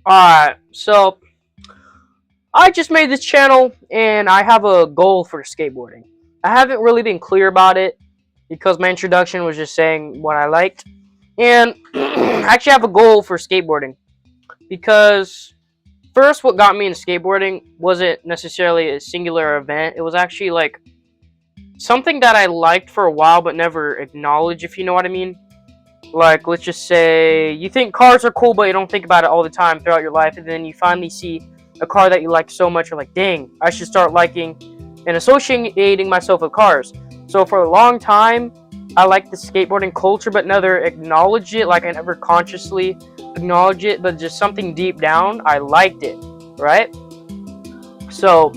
Alright, so I just made this channel and I have a goal for skateboarding. I haven't really been clear about it because my introduction was just saying what I liked. And I actually have a goal for skateboarding because first, what got me into skateboarding wasn't necessarily a singular event. It was actually like something that I liked for a while but never acknowledged, if you know what I mean. Like, let's just say you think cars are cool, but you don't think about it all the time throughout your life, and then you finally see a car that you like so much, you're like, dang, I should start liking and associating myself with cars. So for a long time, I liked the skateboarding culture, but never acknowledged it. Like, I never consciously acknowledged it, but just something deep down, I liked it, right? So,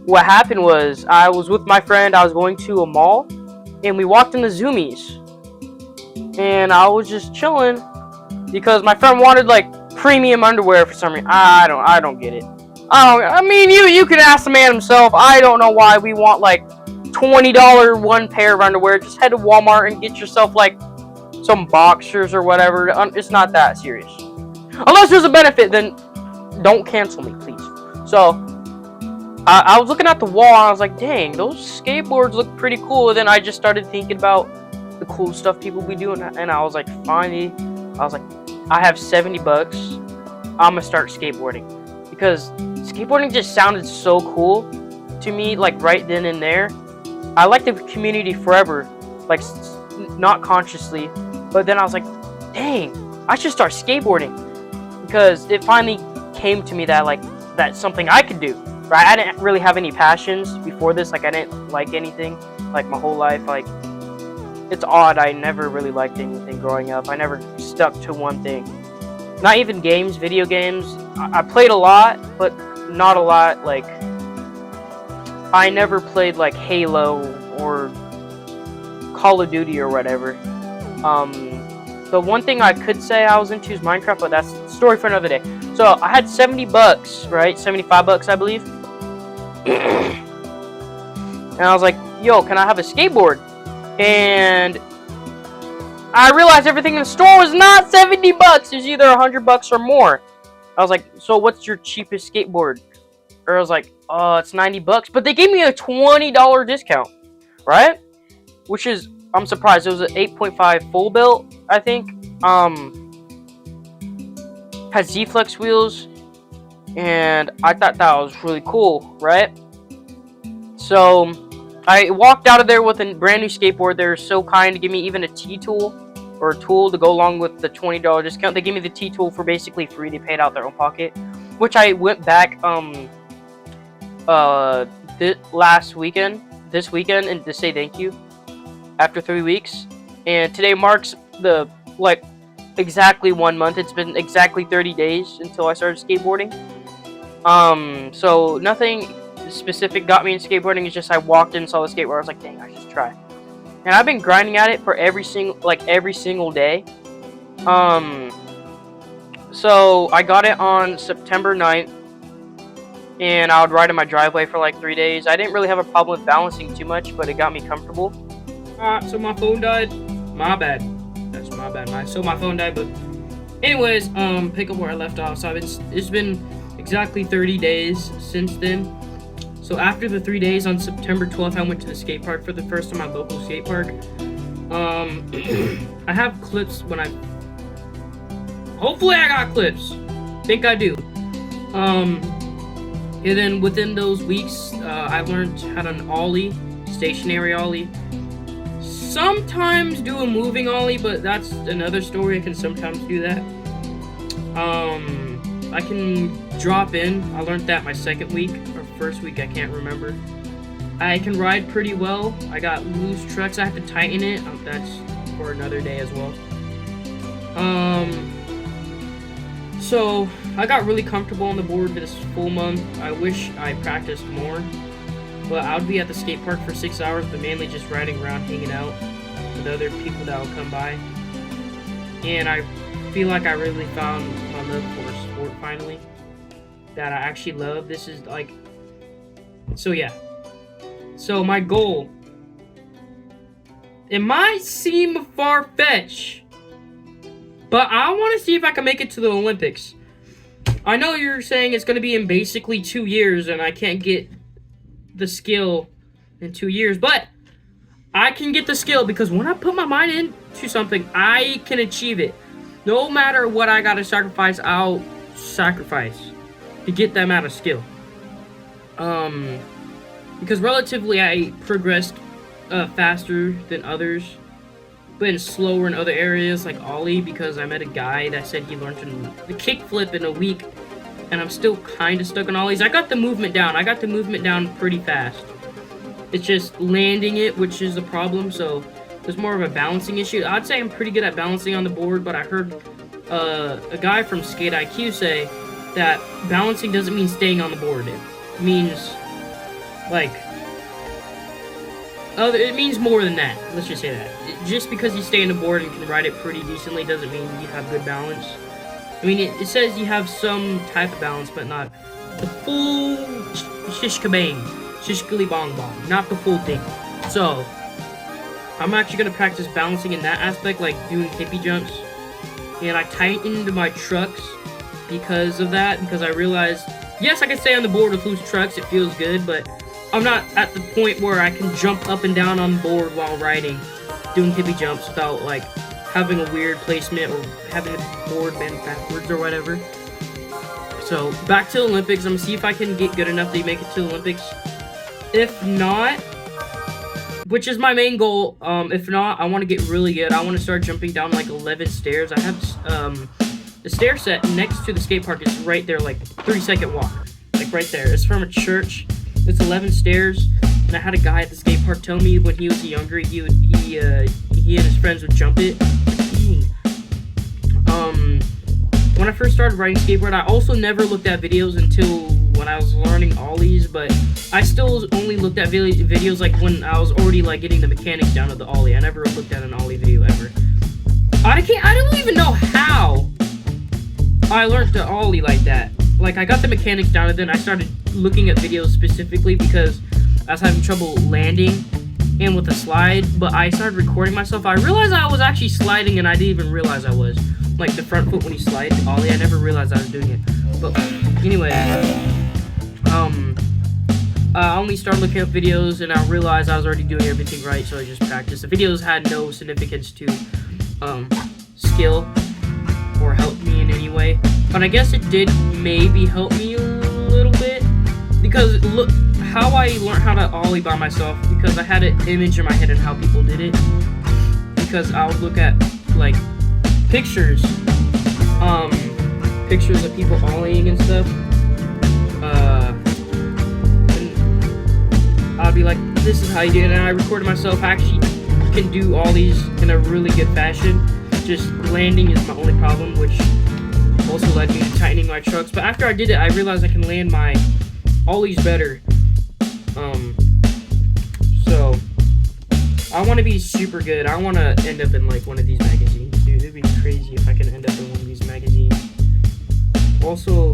what happened was, I was with my friend, I was going to a mall, and we walked in the Zoomies. And I was just chilling because my friend wanted like premium underwear for some reason. I don't get it. I mean, you can ask the man himself. I don't know why we want like $20 one pair of underwear. Just head to Walmart and get yourself like some boxers or whatever. It's not that serious. Unless there's a benefit, then don't cancel me, please. So I was looking at the wall and I was like, dang, those skateboards look pretty cool. And then I just started thinking about the cool stuff people be doing, and I was like, finally, I have 70 bucks. I'm gonna start skateboarding because skateboarding just sounded so cool to me, like right then and there. I liked the community forever, like not consciously, but then I was like, dang, I should start skateboarding because it finally came to me that like that's something I could do. Right? I didn't really have any passions before this. Like I didn't like anything like my whole life. Like, it's odd, I never really liked anything growing up. I never stuck to one thing. Not even games, video games. I played a lot, but not a lot. Like, I never played like Halo or Call of Duty or whatever. The one thing I could say I was into is Minecraft, but that's a story for another day. So I had 70 bucks, right? 75 bucks, I believe. And I was like, yo, can I have a skateboard? And I realized everything in the store was not 70 bucks. It was either 100 bucks or more. I was like, so what's your cheapest skateboard? Or I was like, it's 90 bucks. But they gave me a $20 discount, right? Which is, I'm surprised. It was an 8.5 full built, I think. Had Z-Flex wheels. And I thought that was really cool, right? So I walked out of there with a brand new skateboard. They were so kind to give me even a T-tool or a tool to go along with the $20 discount. They gave me the T-tool for basically free. They paid out their own pocket, which I went back this weekend, and to say thank you after 3 weeks. And today marks the exactly 1 month. It's been exactly 30 days until I started skateboarding. So nothing specific got me in skateboarding. It's just I walked in, saw the skateboard, I was like, dang, I should try. And I've been grinding at it for every single day. So I got it on September 9th, and I would ride in my driveway for like 3 days. I didn't really have a problem with balancing too much, but it got me comfortable. So my phone died. My bad. That's my bad. So my phone died, but anyways, pick up where I left off. So it's been exactly 30 days since then. So after the 3 days on September 12th, I went to the skate park for the first time, my local skate park. I have clips when hopefully I got clips. Think I do. And then within those weeks, I learned how to ollie, stationary ollie. Sometimes do a moving ollie, but that's another story. I can sometimes do that. I can drop in. I learned that my second week or first week, I can't remember. I can ride pretty well. I got loose trucks. I have to tighten it. That's for another day as well. So I got really comfortable on the board this full month. I wish I practiced more, but I would be at the skate park for 6 hours, but mainly just riding around, hanging out with other people that would come by. And I feel like I really found my love for a sport finally that I actually love. This is like, so yeah. So my goal, it might seem far-fetched, But I want to see if I can make it to the Olympics. I know you're saying it's going to be in basically 2 years, and I can't get the skill in 2 years, but I can get the skill because when I put my mind into something, I can achieve it. No matter what I got to sacrifice, I'll sacrifice to get that amount of skill. Because relatively I progressed faster than others, but slower in other areas like ollie, because I met a guy that said he learned the kickflip in a week, and I'm still kind of stuck on ollies. I got the movement down. I got the movement down pretty fast. It's just landing it, which is a problem, so there's more of a balancing issue. I'd say I'm pretty good at balancing on the board, but I heard a guy from Skate IQ say that balancing doesn't mean staying on the board. It means, like, it means more than that. Let's just say that. Just because you stay on the board and can ride it pretty decently doesn't mean you have good balance. I mean, it says you have some type of balance, but not the full shish kabang, shish kili bong bong, not the full thing. So, I'm actually going to practice balancing in that aspect, like doing hippie jumps. And I tightened my trucks because of that, because I realized, yes, I can stay on the board with loose trucks, it feels good, but I'm not at the point where I can jump up and down on the board while riding, doing hippie jumps without, like, having a weird placement or having the board bend backwards or whatever. So, back to the Olympics. I'm going to see if I can get good enough to make it to the Olympics. If not, which is my main goal, if not, I want to get really good. I want to start jumping down, like, 11 stairs. I have, the stair set next to the skate park is right there, like, 3-second walk. Like, right there. It's from a church. It's 11 stairs, and I had a guy at the skate park tell me when he was younger, he and his friends would jump it. When I first started riding skateboard, I also never looked at videos until when I was learning ollies, but I still only looked at videos like when I was already like getting the mechanics down of the ollie. I never looked at an ollie video ever. I don't even know how I learned the ollie like that. Like, I got the mechanics down, and then I started looking at videos specifically because I was having trouble landing and with the slide, but I started recording myself. I realized I was actually sliding, and I didn't even realize I was. Like, the front foot when you slide, ollie, I never realized I was doing it. But, anyway, I only started looking up videos, and I realized I was already doing everything right, so I just practiced. The videos had no significance to, skill or help me in any way. But I guess it did maybe help me a little bit, because look how I learned how to ollie by myself, because I had an image in my head of how people did it, because I would look at like pictures of people ollieing and stuff, and I'd be like, this is how you do it, and I recorded myself. I actually can do ollies in a really good fashion, just landing is my only problem, which also led me to tightening my trucks. But after I did it, I realized I can land my ollies better. So I want to be super good. I want to end up in like one of these magazines, dude. It'd be crazy if I can end up in one of these magazines. Also,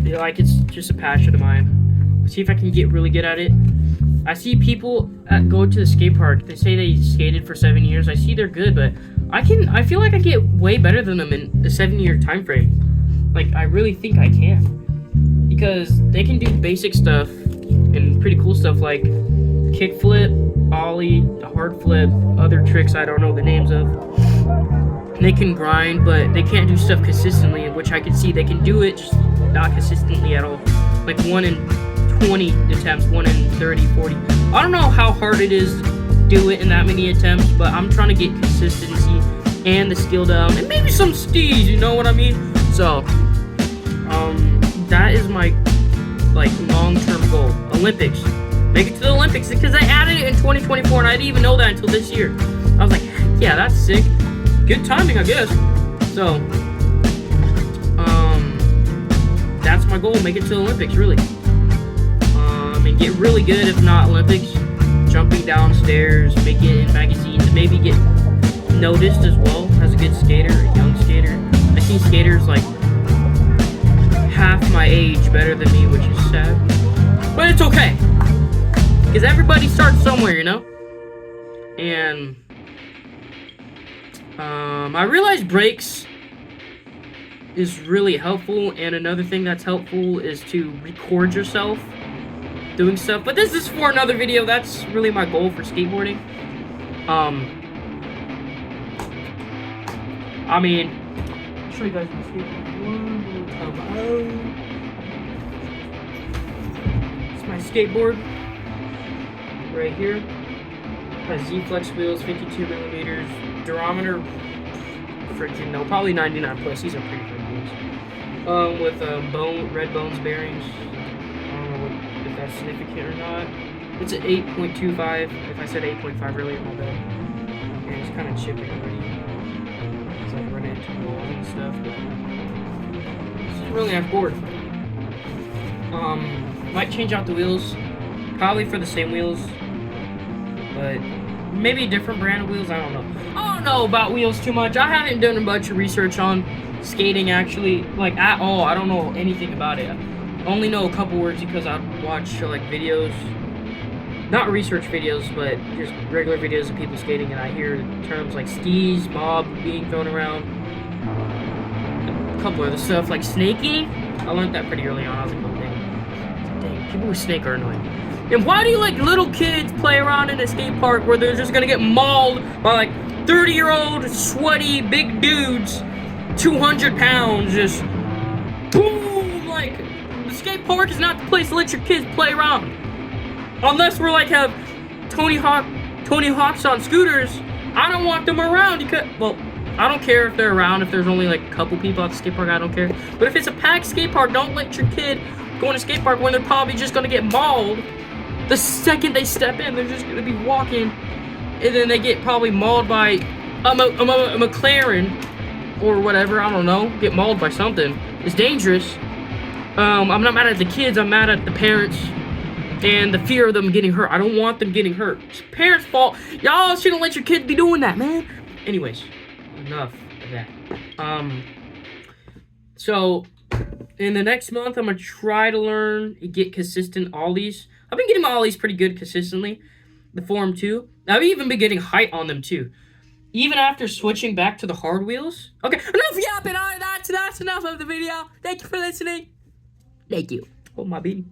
like, it's just a passion of mine. See if I can get really good at it. I see people go to the skate park. They say they skated for 7 years. I see they're good, but I feel like I get way better than them in a 7-year time frame. Like, I really think I can, because they can do basic stuff and pretty cool stuff like kickflip, ollie, the hard flip, other tricks I don't know the names of. They can grind, but they can't do stuff consistently, in which I can see they can do it, just not consistently at all. Like 1 in 20 attempts, 1 in 30, 40. I don't know how hard it is to do it in that many attempts, but I'm trying to get consistency and the skill down, and maybe some steez, you know what I mean? So, that is my, like, long-term goal. Olympics. Make it to the Olympics, because I added it in 2024, and I didn't even know that until this year. I was like, yeah, that's sick. Good timing, I guess. So, that's my goal, make it to the Olympics, really. And get really good, if not Olympics. Jumping downstairs, make it in magazines, maybe get noticed as well as a good skater, a young skater. I see skaters like half my age better than me, which is sad. But it's okay, because everybody starts somewhere, you know? And I realized brakes is really helpful, and another thing that's helpful is to record yourself doing stuff. But this is for another video. That's really my goal for skateboarding. I mean, I'll show you guys my skateboard one more time. It's my skateboard right here. Has Z-Flex wheels, 52 millimeters, durometer, freaking no, probably 99 plus. These are pretty good wheels. With red bones bearings. I don't know if that's significant or not. It's an 8.25. If I said 8.5 earlier, my bad. And it's kind of chipping already. It's like running into walls and stuff. But it's a really nice board. Might change out the wheels. Probably for the same wheels. But maybe a different brand of wheels. I don't know. I don't know about wheels too much. I haven't done a bunch of research on skating actually, like at all. I don't know anything about it. I only know a couple words because I watch like videos, not research videos, but just regular videos of people skating, and I hear terms like skis, mob being thrown around, a couple other stuff like snaking. I learned that pretty early on. I was like, oh dang, people with snake are annoying. And why do you like little kids play around in a skate park where they're just gonna get mauled by like 30-year-old sweaty big dudes, 200 pounds, just boom? Like, the skate park is not the place to let your kids play around. Unless we're like have Tony Hawks on scooters. I don't want them around because, well, I don't care if they're around if there's only like a couple people at the skate park. I don't care. But if it's a packed skate park, don't let your kid go in a skate park when they're probably just gonna get mauled. The second they step in, they're just gonna be walking, and then they get probably mauled by a McLaren or whatever. I don't know. Get mauled by something. It's dangerous. I'm not mad at the kids. I'm mad at the parents and the fear of them getting hurt. I don't want them getting hurt. It's parents' fault. Y'all shouldn't let your kids be doing that, man. Anyways, enough of that. So in the next month, I'm gonna try to learn and get consistent ollies. I've been getting my ollies pretty good consistently. The form too. I've even been getting height on them too. Even after switching back to the hard wheels. Okay, enough yapping. All right, that's enough of the video. Thank you for listening. Thank you. Hold my beanie.